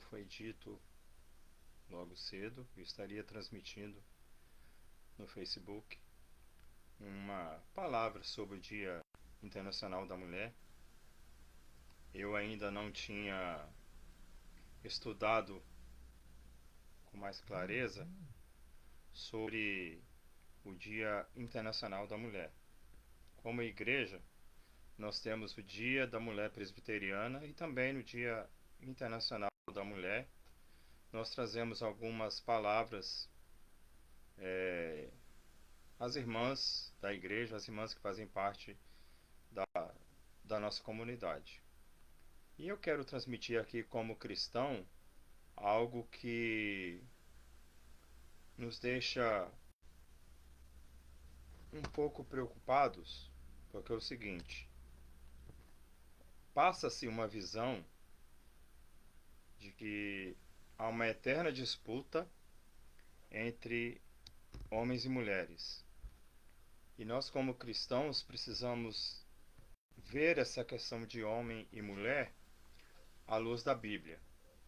foi dito logo cedo, eu estaria transmitindo no Facebook uma palavra sobre o Dia Internacional da Mulher. Eu ainda não tinha estudado com mais clareza sobre o Dia Internacional da Mulher. Como igreja, nós temos o Dia da Mulher Presbiteriana e também no Dia Internacional da Mulher nós trazemos algumas palavras às irmãs da igreja, às irmãs que fazem parte da, da nossa comunidade. E eu quero transmitir aqui como cristão algo que nos deixa um pouco preocupados, porque é o seguinte: passa-se uma visão de que há uma eterna disputa entre homens e mulheres. E nós, como cristãos, precisamos ver essa questão de homem e mulher à luz da Bíblia.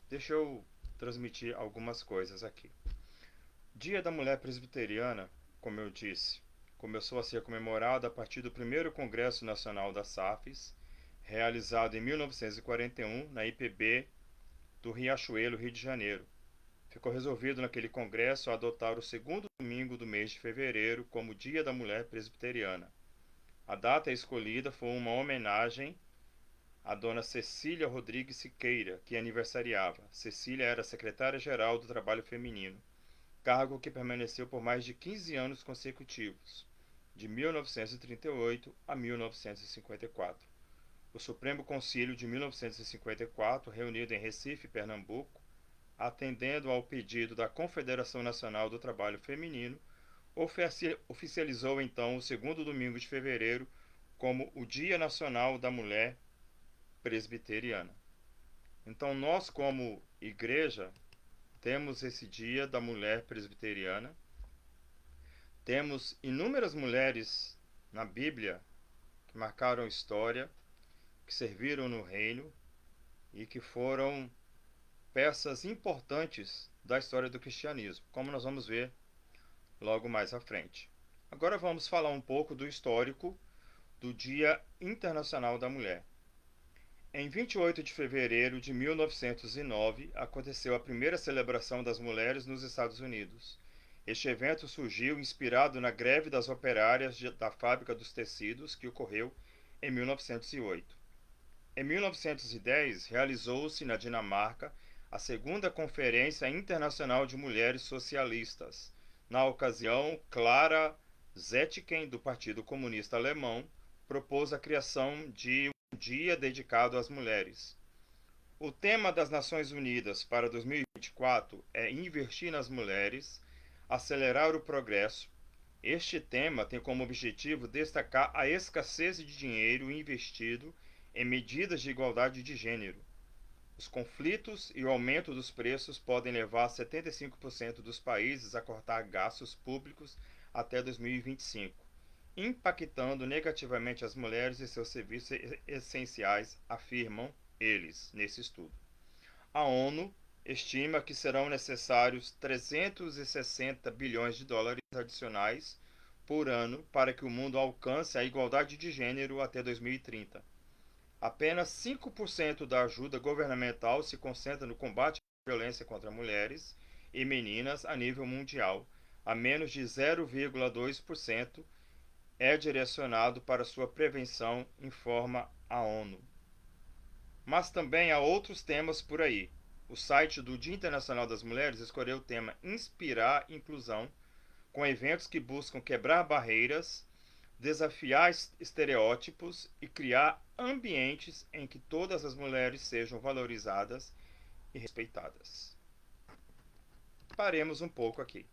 Deixa eu transmitir algumas coisas aqui. Dia da Mulher Presbiteriana, como eu disse, começou a ser comemorado a partir do primeiro Congresso Nacional da SAFES, realizado em 1941 na IPB do Riachuelo, Rio de Janeiro. Ficou resolvido naquele congresso adotar o segundo domingo do mês de fevereiro como Dia da Mulher Presbiteriana. A data escolhida foi uma homenagem à dona Cecília Rodrigues Siqueira, que aniversariava. Cecília era secretária-geral do Trabalho Feminino, cargo que permaneceu por mais de 15 anos consecutivos, de 1938 a 1954. O Supremo Concílio de 1954, reunido em Recife, Pernambuco, atendendo ao pedido da Confederação Nacional do Trabalho Feminino, oficializou então o segundo domingo de fevereiro como o Dia Nacional da Mulher Presbiteriana. Então nós, como igreja, temos esse Dia da Mulher Presbiteriana. Temos inúmeras mulheres na Bíblia que marcaram história, que serviram no reino e que foram peças importantes da história do cristianismo, como nós vamos ver logo mais à frente. Agora vamos falar um pouco do histórico do Dia Internacional da Mulher. Em 28 de fevereiro de 1909, aconteceu a primeira celebração das mulheres nos Estados Unidos. Este evento surgiu inspirado na greve das operárias da fábrica dos tecidos que ocorreu em 1908. Em 1910, realizou-se na Dinamarca a segunda Conferência Internacional de Mulheres Socialistas. Na ocasião, Clara Zetkin, do Partido Comunista Alemão, propôs a criação de um dia dedicado às mulheres. O tema das Nações Unidas para 2024 é investir nas mulheres, acelerar o progresso. Este tema tem como objetivo destacar a escassez de dinheiro investido em medidas de igualdade de gênero. Os conflitos e o aumento dos preços podem levar 75% dos países a cortar gastos públicos até 2025, impactando negativamente as mulheres e seus serviços essenciais, afirmam eles nesse estudo. A ONU estima que serão necessários 360 bilhões de dólares adicionais por ano para que o mundo alcance a igualdade de gênero até 2030. Apenas 5% da ajuda governamental se concentra no combate à violência contra mulheres e meninas a nível mundial. A menos de 0,2% é direcionado para sua prevenção, informa a ONU. Mas também há outros temas por aí. O site do Dia Internacional das Mulheres escolheu o tema Inspirar Inclusão, com eventos que buscam quebrar barreiras, desafiar estereótipos e criar ambientes em que todas as mulheres sejam valorizadas e respeitadas. Paremos um pouco aqui.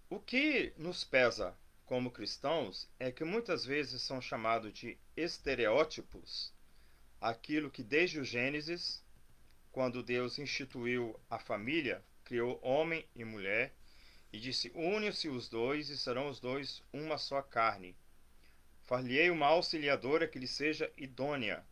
O que nos pesa como cristãos é que muitas vezes são chamados de estereótipos aquilo que desde o Gênesis, quando Deus instituiu a família, criou homem e mulher, e disse: une-se os dois e serão os dois uma só carne. Far-lhe-ei uma auxiliadora que lhe seja idônea.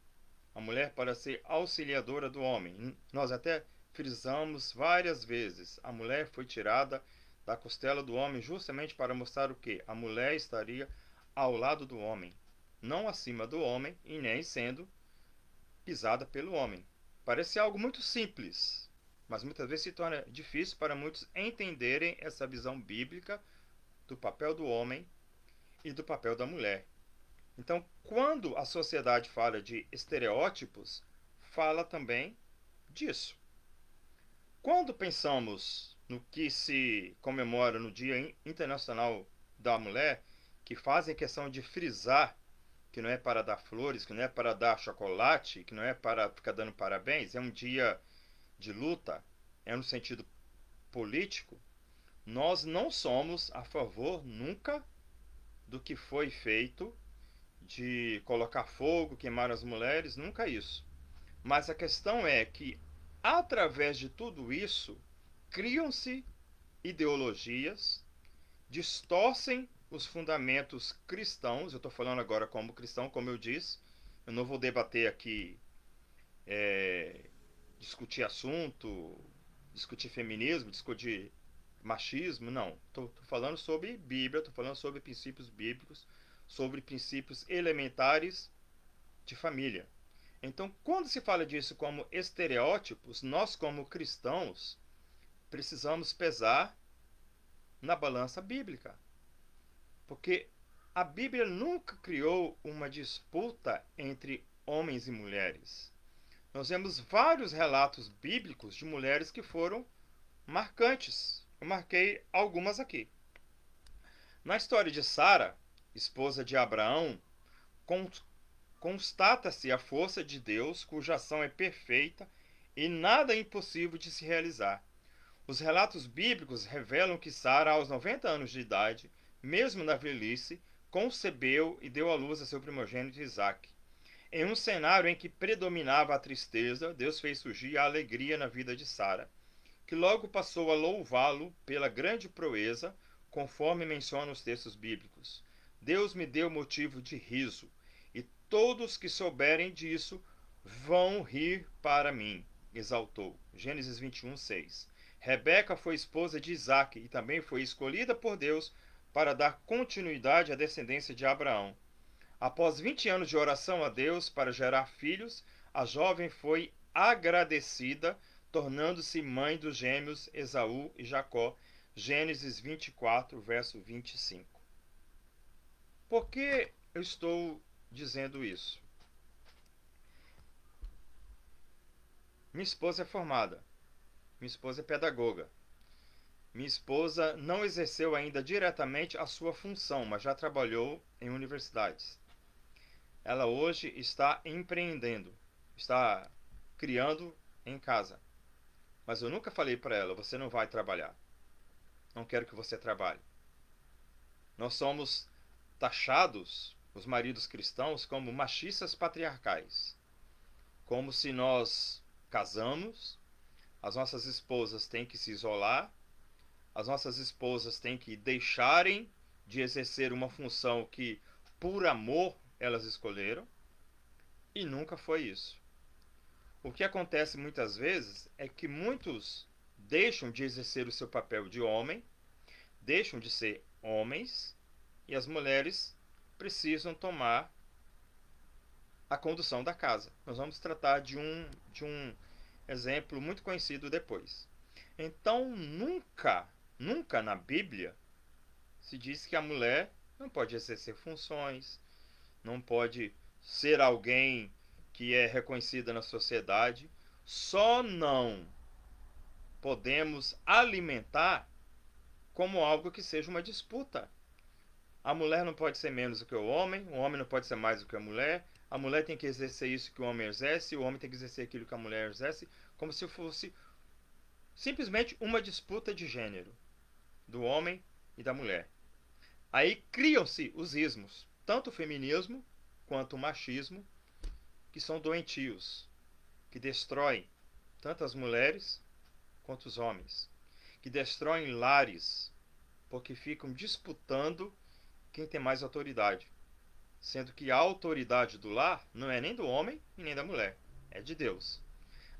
a mulher para ser auxiliadora do homem. Nós até frisamos várias vezes, a mulher foi tirada da costela do homem justamente para mostrar o quê? A mulher estaria ao lado do homem, não acima do homem e nem sendo pisada pelo homem. Parece algo muito simples, mas muitas vezes se torna difícil para muitos entenderem essa visão bíblica do papel do homem e do papel da mulher. Então, quando a sociedade fala de estereótipos, fala também disso. Quando pensamos no que se comemora no Dia Internacional da Mulher, que fazem questão de frisar que não é para dar flores, que não é para dar chocolate, que não é para ficar dando parabéns, é um dia de luta, é no sentido político, nós não somos a favor nunca do que foi feito de colocar fogo, queimar as mulheres, nunca isso. Mas a questão é que, através de tudo isso, criam-se ideologias, distorcem os fundamentos cristãos. Eu estou falando agora como cristão, como eu disse. Eu não vou debater aqui, discutir assunto, discutir feminismo, discutir machismo, não. Estou falando sobre Bíblia, estou falando sobre princípios bíblicos, sobre princípios elementares de família. Então, quando se fala disso como estereótipos, nós como cristãos precisamos pesar na balança bíblica. Porque a Bíblia nunca criou uma disputa entre homens e mulheres. Nós vemos vários relatos bíblicos de mulheres que foram marcantes. Eu marquei algumas aqui. Na história de Sara, esposa de Abraão, constata-se a força de Deus, cuja ação é perfeita e nada é impossível de se realizar. Os relatos bíblicos revelam que Sara, aos 90 anos de idade, mesmo na velhice, concebeu e deu à luz a seu primogênito Isaque. Em um cenário em que predominava a tristeza, Deus fez surgir a alegria na vida de Sara, que logo passou a louvá-lo pela grande proeza, conforme mencionam os textos bíblicos. Deus me deu motivo de riso, e todos que souberem disso vão rir para mim, exaltou. Gênesis 21, 6. Rebeca foi esposa de Isaque e também foi escolhida por Deus para dar continuidade à descendência de Abraão. Após 20 anos de oração a Deus para gerar filhos, a jovem foi agradecida, tornando-se mãe dos gêmeos Esaú e Jacó. Gênesis 24, verso 25. Por que eu estou dizendo isso? Minha esposa é formada. Minha esposa é pedagoga. Minha esposa não exerceu ainda diretamente a sua função, mas já trabalhou em universidades. Ela hoje está empreendendo, está criando em casa. Mas eu nunca falei para ela, você não vai trabalhar. Não quero que você trabalhe. Nós somos taxados, os maridos cristãos, como machistas patriarcais. Como se nós casamos, as nossas esposas têm que se isolar, as nossas esposas têm que deixarem de exercer uma função que, por amor, elas escolheram, e nunca foi isso. O que acontece muitas vezes é que muitos deixam de exercer o seu papel de homem, deixam de ser homens, e as mulheres precisam tomar a condução da casa. Nós vamos tratar de um exemplo muito conhecido depois. Então, nunca na Bíblia se diz que a mulher não pode exercer funções, não pode ser alguém que é reconhecida na sociedade. Só não podemos alimentar como algo que seja uma disputa. A mulher não pode ser menos do que o homem não pode ser mais do que a mulher tem que exercer isso que o homem exerce, o homem tem que exercer aquilo que a mulher exerce, como se fosse simplesmente uma disputa de gênero, do homem e da mulher. Aí criam-se os ismos, tanto o feminismo quanto o machismo, que são doentios, que destroem tanto as mulheres quanto os homens, que destroem lares, porque ficam disputando quem tem mais autoridade. sendo que a autoridade do lar não é nem do homem e nem da mulher, é de Deus.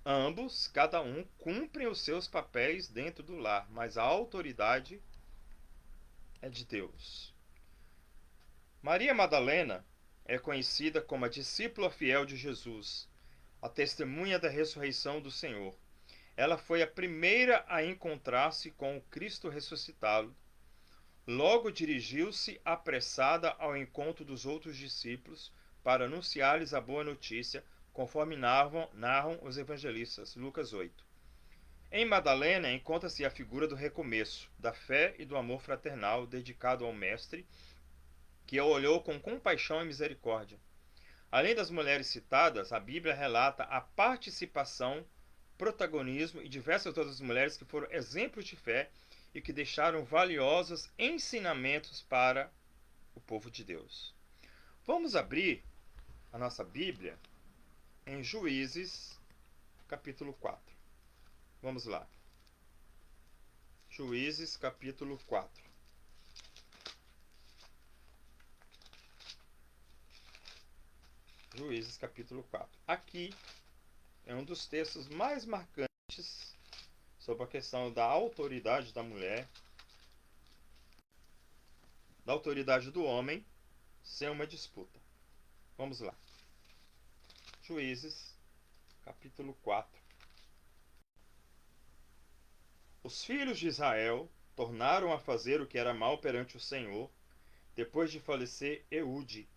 Ambos, cada um, cumprem os seus papéis dentro do lar, mas a autoridade é de Deus. Maria Madalena é conhecida como a discípula fiel de Jesus, a testemunha da ressurreição do Senhor. Ela foi a primeira a encontrar-se com o Cristo ressuscitado. Logo dirigiu-se apressada ao encontro dos outros discípulos para anunciar-lhes a boa notícia, conforme narram os evangelistas. Lucas 8. Em Madalena encontra-se a figura do recomeço, da fé e do amor fraternal dedicado ao Mestre, que a olhou com compaixão e misericórdia. Além das mulheres citadas, a Bíblia relata a participação, protagonismo e diversas outras mulheres que foram exemplos de fé e que deixaram valiosos ensinamentos para o povo de Deus. Vamos abrir a nossa Bíblia em Juízes, capítulo 4. Vamos lá. Juízes, capítulo 4. Juízes, capítulo 4. Aqui é um dos textos mais marcantes sobre a questão da autoridade da mulher, da autoridade do homem, sem uma disputa. Vamos lá. Juízes, capítulo 4. Os filhos de Israel tornaram a fazer o que era mal perante o Senhor, depois de falecer Eude.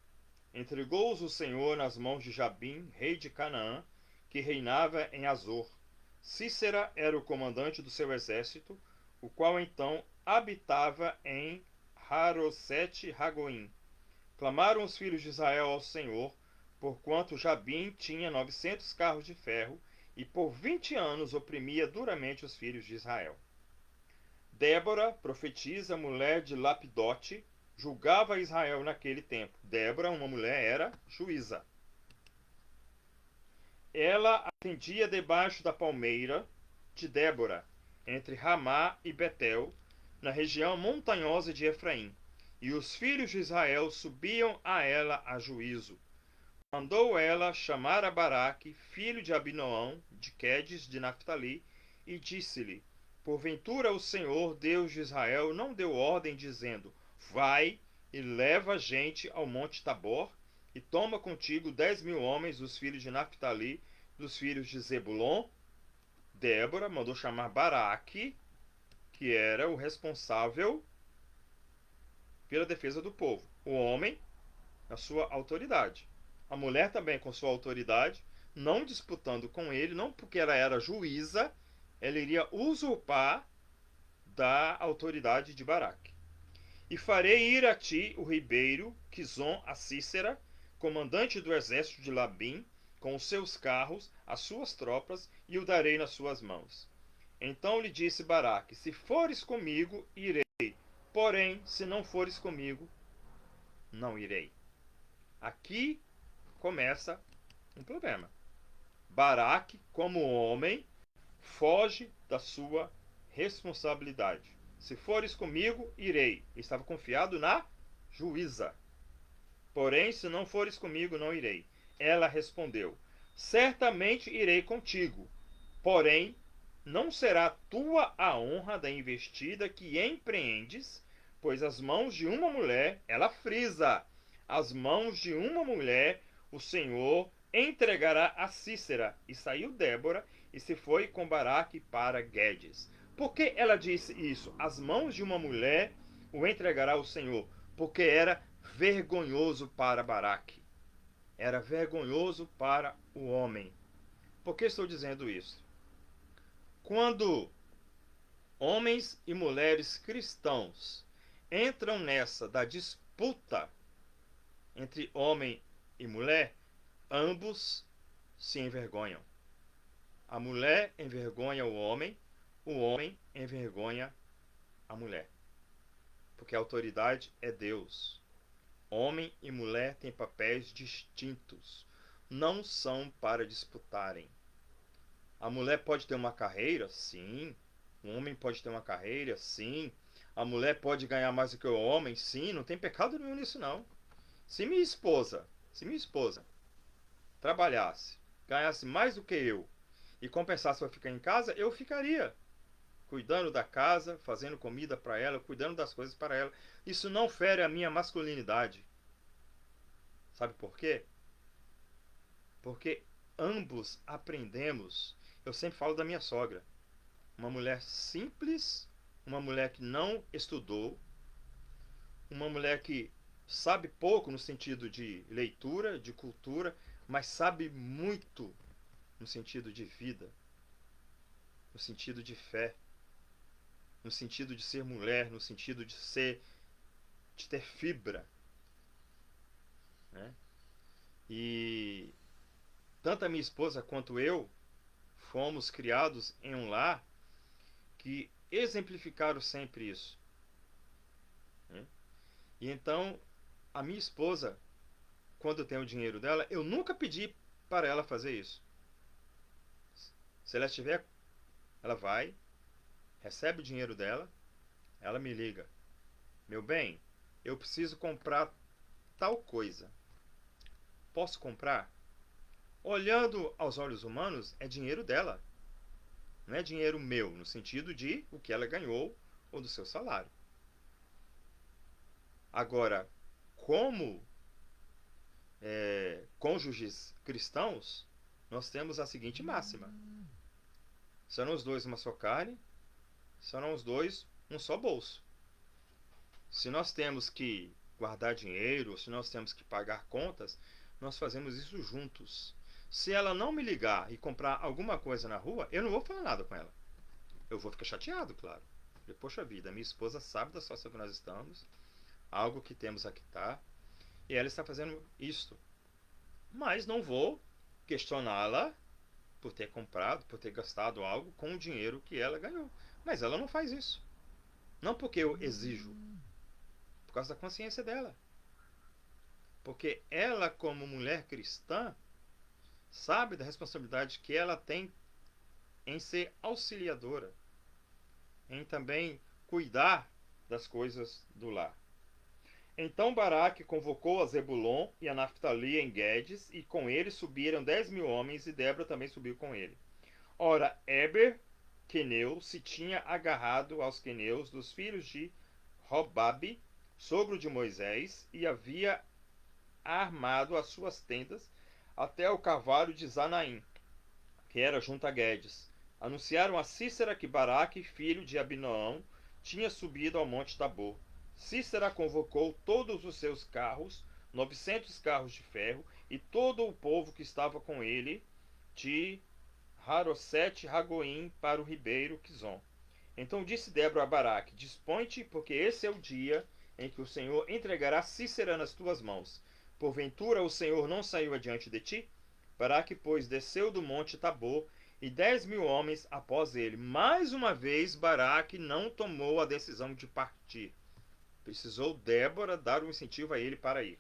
Entregou-os o Senhor nas mãos de Jabim, rei de Canaã, que reinava em Azor. Cícera era o comandante do seu exército, o qual então habitava em Harosete-Ragoim. Clamaram os filhos de Israel ao Senhor, porquanto Jabim tinha 900 carros de ferro, e por 20 anos oprimia duramente os filhos de Israel. Débora, profetisa, mulher de Lapidote, julgava Israel naquele tempo. Débora, uma mulher, era juíza. Ela atendia debaixo da palmeira de Débora, entre Ramá e Betel, na região montanhosa de Efraim. E os filhos de Israel subiam a ela a juízo. Mandou ela chamar a Baraque, filho de Abinoão, de Quedes, de Naphtali, e disse-lhe: Porventura o Senhor, Deus de Israel, não deu ordem, dizendo: Vai e leva gente ao monte Tabor, e toma contigo 10.000 homens dos filhos de Naphtali, dos filhos de Zebulon? Débora mandou chamar Baraque, que era o responsável pela defesa do povo. O homem, na sua autoridade. A mulher também com sua autoridade, não disputando com ele, não porque ela era juíza, ela iria usurpar da autoridade de Baraque. E farei ir a ti o ribeiro Quizon a Cícera, comandante do exército de Labim, com os seus carros, as suas tropas, e o darei nas suas mãos. Então lhe disse Baraque: Se fores comigo, irei. Porém, se não fores comigo, não irei. Aqui começa um problema. Baraque, como homem, foge da sua responsabilidade. Se fores comigo, irei. Estava confiado na juíza. Porém, se não fores comigo, não irei. Ela respondeu: Certamente irei contigo. Porém, não será tua a honra da investida que empreendes, pois as mãos de uma mulher, ela frisa, as mãos de uma mulher o Senhor entregará a Cícera. E saiu Débora e se foi com Baraque para Guedes. Por que ela disse isso? As mãos de uma mulher o entregará o Senhor. Porque era vergonhoso para Baraque. Era vergonhoso para o homem. Por que estou dizendo isso? Quando homens e mulheres cristãos entram nessa da disputa entre homem e mulher, ambos se envergonham. A mulher envergonha o homem envergonha a mulher. Porque a autoridade é Deus. Homem e mulher têm papéis distintos. Não são para disputarem. A mulher pode ter uma carreira? Sim. O homem pode ter uma carreira? Sim. A mulher pode ganhar mais do que o homem? Sim. Não tem pecado nenhum nisso, não. Se minha esposa trabalhasse, ganhasse mais do que eu e compensasse para ficar em casa, eu ficaria cuidando da casa, fazendo comida para ela, cuidando das coisas para ela. Isso não fere a minha masculinidade. Sabe por quê? Porque ambos aprendemos. Eu sempre falo da minha sogra. Uma mulher simples, uma mulher que não estudou, uma mulher que sabe pouco no sentido de leitura, de cultura, mas sabe muito no sentido de vida, no sentido de fé, no sentido de ser mulher, no sentido de ter fibra, né? E tanto a minha esposa quanto eu fomos criados em um lar que exemplificaram sempre isso, né? E então a minha esposa, quando eu tenho o dinheiro dela, eu nunca pedi para ela fazer isso. Se ela tiver, ela vai, recebe o dinheiro dela, ela me liga: meu bem, eu preciso comprar tal coisa. Posso comprar? Olhando aos olhos humanos, é dinheiro dela. Não é dinheiro meu, no sentido de o que ela ganhou ou do seu salário. Agora, como cônjuges cristãos, nós temos a seguinte máxima: serão os dois uma só carne, serão os dois um só bolso. Se nós temos que guardar dinheiro, se nós temos que pagar contas, nós fazemos isso juntos. Se ela não me ligar e comprar alguma coisa na rua, eu não vou falar nada com ela. Eu vou ficar chateado, claro. E, poxa vida, minha esposa sabe da situação que nós estamos, algo que temos a quitar, e ela está fazendo isto. Mas não vou questioná-la por ter comprado, por ter gastado algo com o dinheiro que ela ganhou. Mas ela não faz isso. Não porque eu exijo, por causa da consciência dela. Porque ela, como mulher cristã, sabe da responsabilidade que ela tem em ser auxiliadora, em também cuidar das coisas do lar. Então Baraque convocou a Zebulon e a Naftali em Guedes, e com ele subiram 10.000 homens, e Débora também subiu com ele. Ora, Eber, queneu, se tinha agarrado aos queneus dos filhos de Robabe, sogro de Moisés, e havia armado as suas tendas até o carvalho de Zanaim, que era junto a Guedes. Anunciaram a Cícera que Baraque, filho de Abinoão, tinha subido ao monte Tabor. Cícera convocou todos os seus carros, 900 carros de ferro, e todo o povo que estava com ele, de Harosete Ragoim para o ribeiro Quizon. Então disse Débora a Baraque: dispõe-te, porque esse é o dia em que o Senhor entregará Cícera nas tuas mãos. Porventura o Senhor não saiu adiante de ti? Baraque, pois, desceu do monte Tabor, e 10.000 homens após ele. Mais uma vez, Baraque não tomou a decisão de partir. Precisou Débora dar um incentivo a ele para ir.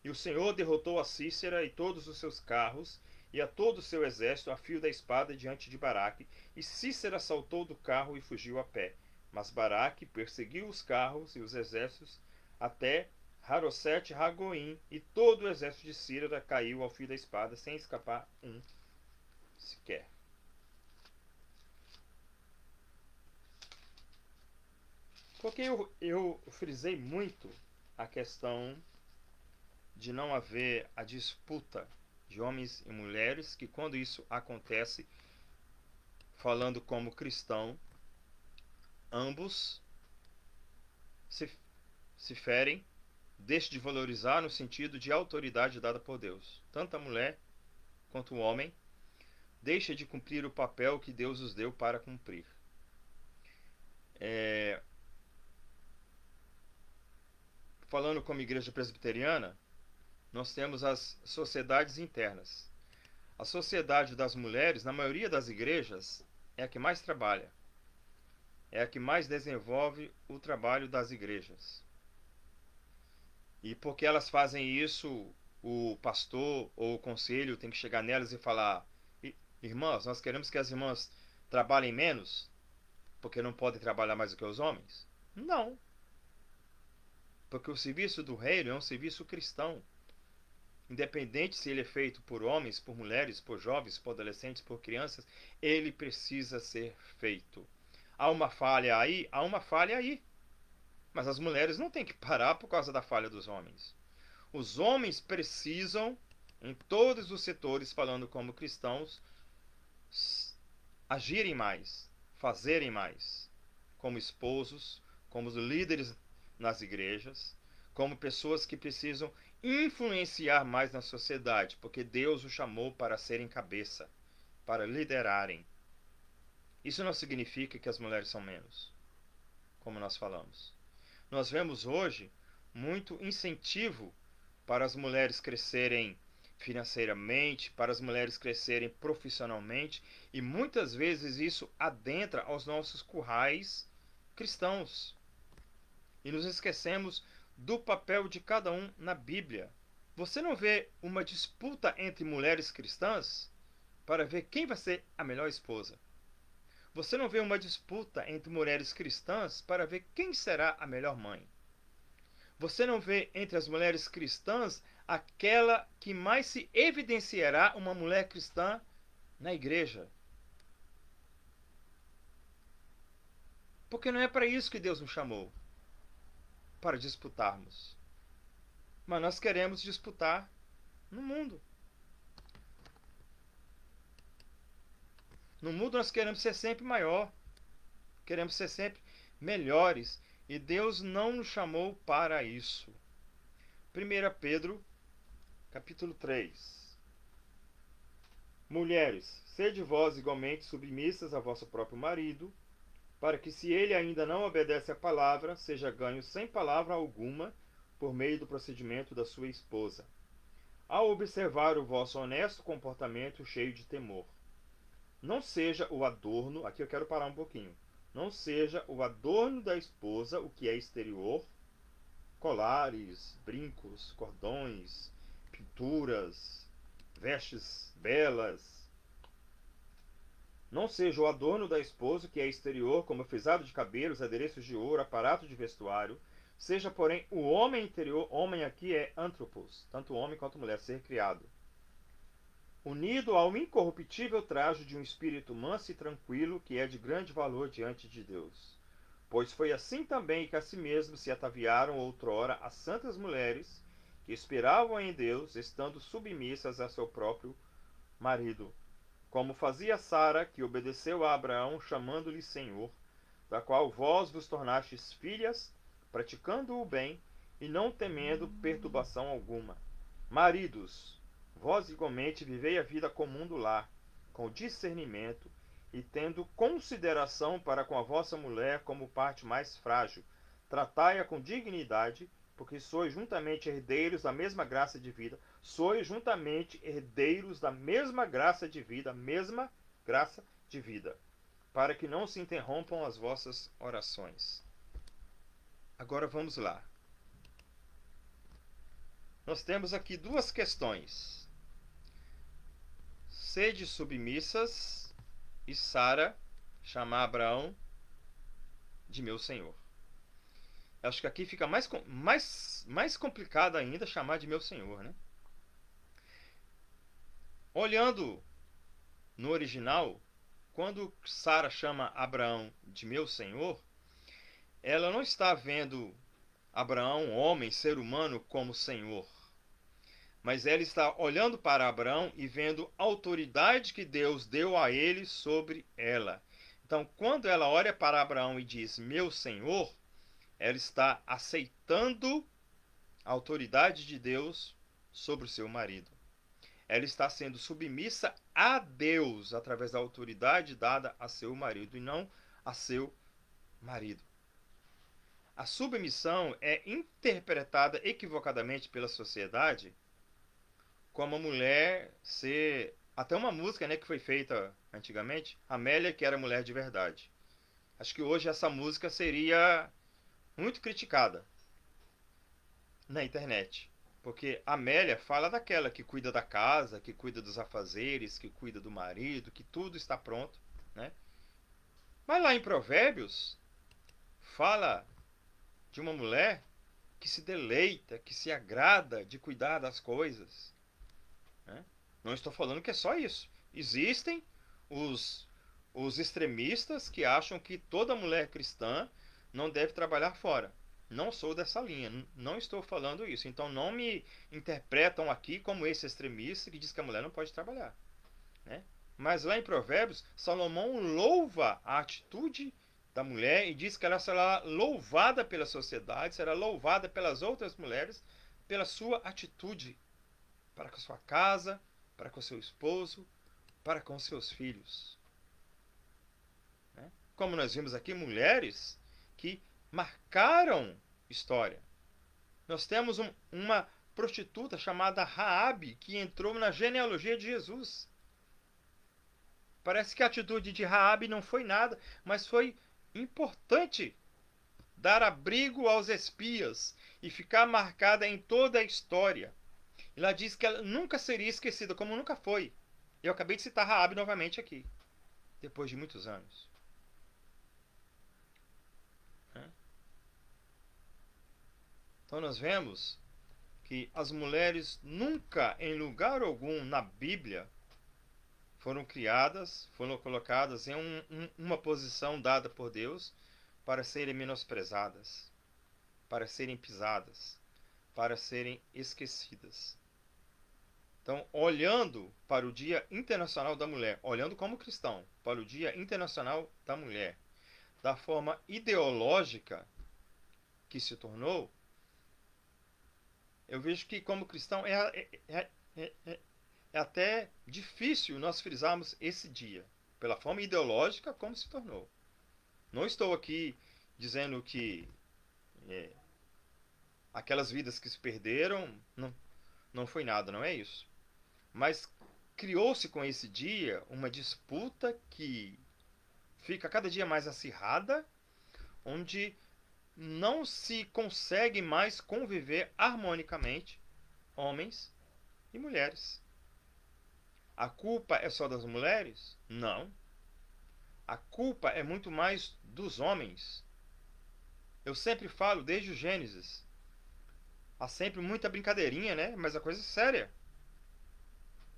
E o Senhor derrotou a Cícera e todos os seus carros, e a todo o seu exército a fio da espada diante de Baraque, e Cícera saltou do carro e fugiu a pé. Mas Baraque perseguiu os carros e os exércitos até Harosete Ragoim, e todo o exército de Cícera caiu ao fio da espada, sem escapar um sequer. Porque eu frisei muito a questão de não haver a disputa de homens e mulheres, que quando isso acontece, falando como cristão, ambos se, se ferem, deixam de valorizar no sentido de autoridade dada por Deus. Tanto a mulher quanto o homem deixa de cumprir o papel que Deus os deu para cumprir. Falando como igreja presbiteriana, nós temos as sociedades internas. A sociedade das mulheres, na maioria das igrejas, é a que mais trabalha. É a que mais desenvolve o trabalho das igrejas. E porque elas fazem isso, o pastor ou o conselho tem que chegar nelas e falar: irmãs, nós queremos que as irmãs trabalhem menos, porque não podem trabalhar mais do que os homens? Não. Porque o serviço do reino é um serviço cristão. Independente se ele é feito por homens, por mulheres, por jovens, por adolescentes, por crianças, ele precisa ser feito. Há uma falha aí? Há uma falha aí. Mas as mulheres não têm que parar por causa da falha dos homens. Os homens precisam, em todos os setores, falando como cristãos, agirem mais, fazerem mais, como esposos, como líderes nas igrejas, como pessoas que precisam influenciar mais na sociedade, porque Deus os chamou para serem cabeça, para liderarem. Isso não significa que as mulheres são menos, como nós falamos. Nós vemos hoje muito incentivo para as mulheres crescerem financeiramente, para as mulheres crescerem profissionalmente, e muitas vezes isso adentra aos nossos currais cristãos. E nos esquecemos do papel de cada um na Bíblia. Você não vê uma disputa entre mulheres cristãs para ver quem vai ser a melhor esposa. Você não vê uma disputa entre mulheres cristãs para ver quem será a melhor mãe. Você não vê entre as mulheres cristãs aquela que mais se evidenciará uma mulher cristã na igreja. Porque não é para isso que Deus nos chamou, para disputarmos. Mas nós queremos disputar no mundo. No mundo nós queremos ser sempre maior, queremos ser sempre melhores, e Deus não nos chamou para isso. 1 Pedro, capítulo 3. Mulheres, sede vós igualmente submissas a vosso próprio marido, para que, se ele ainda não obedece à palavra, seja ganho sem palavra alguma por meio do procedimento da sua esposa, ao observar o vosso honesto comportamento cheio de temor. Não seja o adorno, aqui eu quero parar um pouquinho, não seja o adorno da esposa o que é exterior, colares, brincos, cordões, pinturas, vestes belas. Não seja o adorno da esposa que é exterior, como frisado de cabelos, adereços de ouro, aparato de vestuário. Seja, porém, o homem interior, homem aqui é antropos, tanto homem quanto mulher, ser criado, unido ao incorruptível trajo de um espírito manso e tranquilo, que é de grande valor diante de Deus. Pois foi assim também que a si mesmos se ataviaram outrora as santas mulheres, que esperavam em Deus, estando submissas a seu próprio marido, como fazia Sara, que obedeceu a Abraão, chamando-lhe Senhor, da qual vós vos tornastes filhas, praticando o bem e não temendo perturbação alguma. Maridos, vós igualmente vivei a vida comum do lar, com discernimento, e tendo consideração para com a vossa mulher como parte mais frágil. Tratai-a com dignidade, porque sois juntamente herdeiros da mesma graça de vida. Sois juntamente herdeiros da mesma graça de vida, para que não se interrompam as vossas orações. Agora vamos lá. Nós temos aqui duas questões. Sede submissas e Sara chamar Abraão de meu senhor. Acho que aqui fica mais complicado ainda chamar de meu senhor, né? Olhando no original, quando Sara chama Abraão de meu senhor, ela não está vendo Abraão, homem, ser humano, como senhor. Mas ela está olhando para Abraão e vendo a autoridade que Deus deu a ele sobre ela. Então, quando ela olha para Abraão e diz meu senhor, ela está aceitando a autoridade de Deus sobre o seu marido. Ela está sendo submissa a Deus através da autoridade dada a seu marido e não a seu marido. A submissão é interpretada equivocadamente pela sociedade como a mulher ser... Até uma música, né, que foi feita antigamente, Amélia, que era mulher de verdade. Acho que hoje essa música seria muito criticada na internet. Porque Amélia fala daquela que cuida da casa, que cuida dos afazeres, que cuida do marido, que tudo está pronto, né? Mas lá em Provérbios, fala de uma mulher que se deleita, que se agrada de cuidar das coisas, né? Não estou falando que é só isso. Existem os, os extremistas que acham que toda mulher cristã não deve trabalhar fora. Não sou dessa linha, não estou falando isso. Então não me interpretam aqui como esse extremista que diz que a mulher não pode trabalhar, né? Mas lá em Provérbios, Salomão louva a atitude da mulher e diz que ela será louvada pela sociedade, será louvada pelas outras mulheres pela sua atitude para com a sua casa, para com o seu esposo, para com seus filhos, né? Como nós vimos aqui, mulheres que marcaram história. Nós temos uma prostituta chamada Raabe que entrou na genealogia de Jesus. Parece que a atitude de Raabe não foi nada, mas foi importante dar abrigo aos espias e ficar marcada em toda a história. Ela diz que ela nunca seria esquecida, como nunca foi. Eu acabei de citar Raabe novamente aqui, depois de muitos anos. Então nós vemos que as mulheres nunca, em lugar algum na Bíblia, foram criadas, foram colocadas em uma posição dada por Deus para serem menosprezadas, para serem pisadas, para serem esquecidas. Então, olhando para o Dia Internacional da Mulher, olhando como cristão para o Dia Internacional da Mulher, da forma ideológica que se tornou, eu vejo que como cristão é até difícil nós frisarmos esse dia, pela forma ideológica como se tornou. Não estou aqui dizendo que aquelas vidas que se perderam não foi nada, não é isso. Mas criou-se com esse dia uma disputa que fica cada dia mais acirrada, onde não se consegue mais conviver harmonicamente homens e mulheres. A culpa é só das mulheres? Não. A culpa é muito mais dos homens. Eu sempre falo, desde o Gênesis, há sempre muita brincadeirinha, né? Mas a coisa é séria,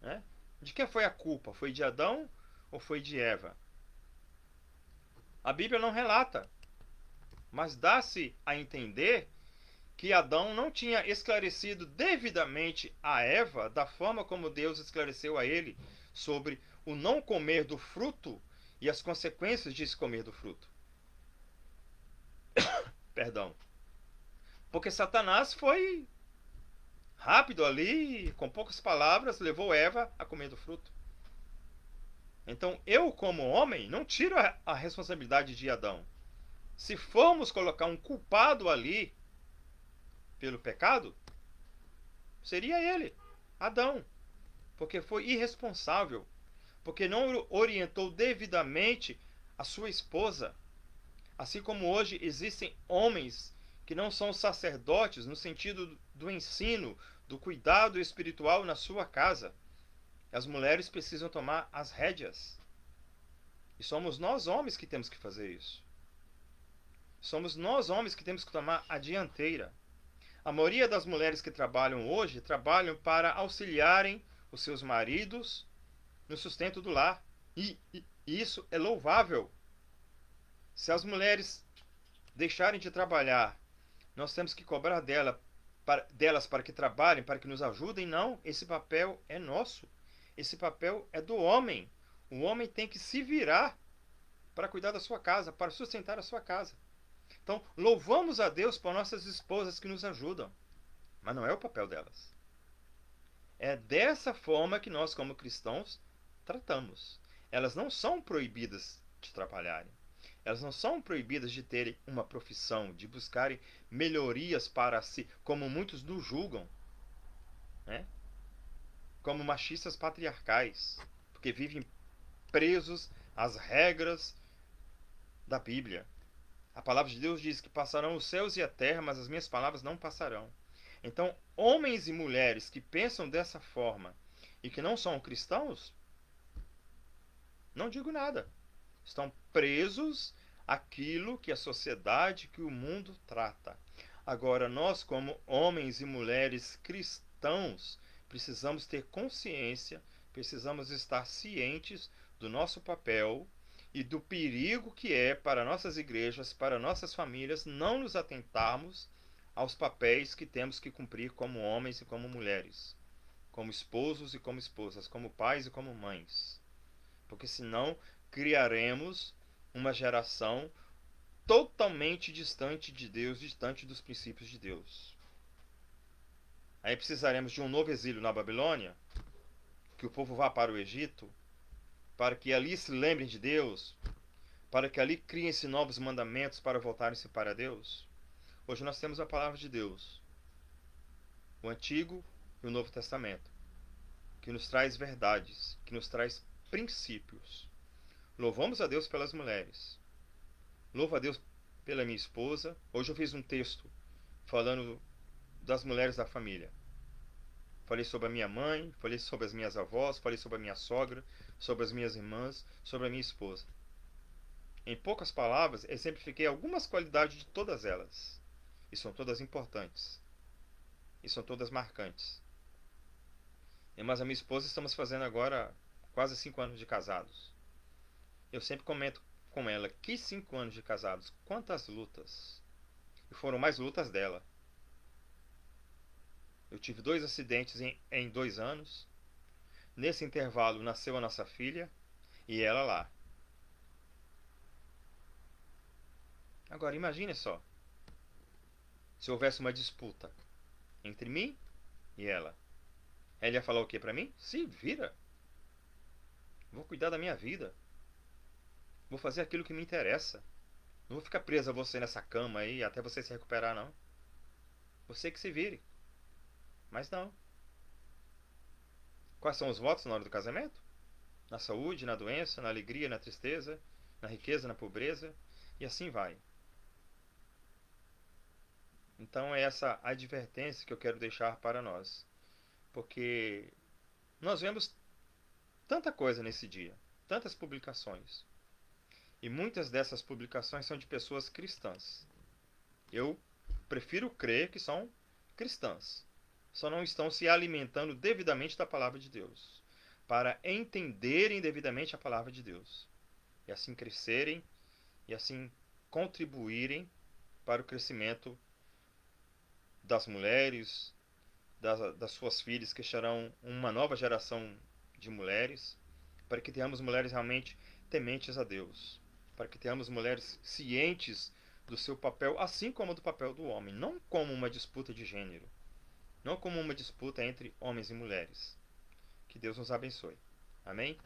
né? De quem foi a culpa? Foi de Adão ou foi de Eva? A Bíblia não relata, mas dá-se a entender que Adão não tinha esclarecido devidamente a Eva da forma como Deus esclareceu a ele sobre o não comer do fruto e as consequências de se comer do fruto. Perdão. Porque Satanás foi rápido ali, com poucas palavras, levou Eva a comer do fruto. Então eu, como homem, não tiro a responsabilidade de Adão. Se formos colocar um culpado ali pelo pecado, seria ele, Adão, porque foi irresponsável, porque não orientou devidamente a sua esposa. Assim como hoje existem homens que não são sacerdotes no sentido do ensino, do cuidado espiritual na sua casa. As mulheres precisam tomar as rédeas. E somos nós homens que temos que fazer isso. Somos nós homens que temos que tomar a dianteira. A maioria das mulheres que trabalham hoje trabalham para auxiliarem os seus maridos no sustento do lar. E isso é louvável. Se as mulheres deixarem de trabalhar, nós temos que cobrar delas para que trabalhem, para que nos ajudem. Não, esse papel é nosso. Esse papel é do homem. O homem tem que se virar para cuidar da sua casa, para sustentar a sua casa. Então, louvamos a Deus por nossas esposas que nos ajudam, mas não é o papel delas. É dessa forma que nós, como cristãos, tratamos. Elas não são proibidas de trabalharem. Elas não são proibidas de terem uma profissão, de buscarem melhorias para si, como muitos nos julgam, né? Como machistas patriarcais, porque vivem presos às regras da Bíblia. A palavra de Deus diz que passarão os céus e a terra, mas as minhas palavras não passarão. Então, homens e mulheres que pensam dessa forma e que não são cristãos, não digo nada. Estão presos àquilo que a sociedade, que o mundo trata. Agora, nós, como homens e mulheres cristãos, precisamos ter consciência, precisamos estar cientes do nosso papel e do perigo que é para nossas igrejas, para nossas famílias, não nos atentarmos aos papéis que temos que cumprir como homens e como mulheres, como esposos e como esposas, como pais e como mães. Porque senão criaremos uma geração totalmente distante de Deus, distante dos princípios de Deus. Aí precisaremos de um novo exílio na Babilônia, que o povo vá para o Egito, para que ali se lembrem de Deus, para que ali criem-se novos mandamentos para voltarem-se para Deus. Hoje nós temos a palavra de Deus, o Antigo e o Novo Testamento, que nos traz verdades, que nos traz princípios. Louvamos a Deus pelas mulheres. Louvo a Deus pela minha esposa. Hoje eu fiz um texto falando das mulheres da família. Falei sobre a minha mãe, falei sobre as minhas avós, falei sobre a minha sogra, sobre as minhas irmãs, sobre a minha esposa. Em poucas palavras, exemplifiquei algumas qualidades de todas elas. E são todas importantes. E são todas marcantes. Mas a minha esposa estamos fazendo agora quase 5 anos de casados. Eu sempre comento com ela, que 5 anos de casados, quantas lutas. E foram mais lutas dela. Eu tive 2 acidentes em 2 anos. Nesse intervalo nasceu a nossa filha e ela lá. Agora imagine só, se houvesse uma disputa entre mim e ela. Ela ia falar o que pra mim? Se vira. Vou cuidar da minha vida. Vou fazer aquilo que me interessa. Não vou ficar presa a você nessa cama aí até você se recuperar, não. Você que se vire. Mas não. Quais são os votos na hora do casamento? Na saúde, na doença, na alegria, na tristeza, na riqueza, na pobreza, e assim vai. Então é essa advertência que eu quero deixar para nós. Porque nós vemos tanta coisa nesse dia, tantas publicações. E muitas dessas publicações são de pessoas cristãs. Eu prefiro crer que são cristãs. Só não estão se alimentando devidamente da palavra de Deus, para entenderem devidamente a palavra de Deus, e assim crescerem, e assim contribuírem para o crescimento das mulheres, das suas filhas, que serão uma nova geração de mulheres, para que tenhamos mulheres realmente tementes a Deus, para que tenhamos mulheres cientes do seu papel, assim como do papel do homem, não como uma disputa de gênero, não como uma disputa entre homens e mulheres. Que Deus nos abençoe. Amém?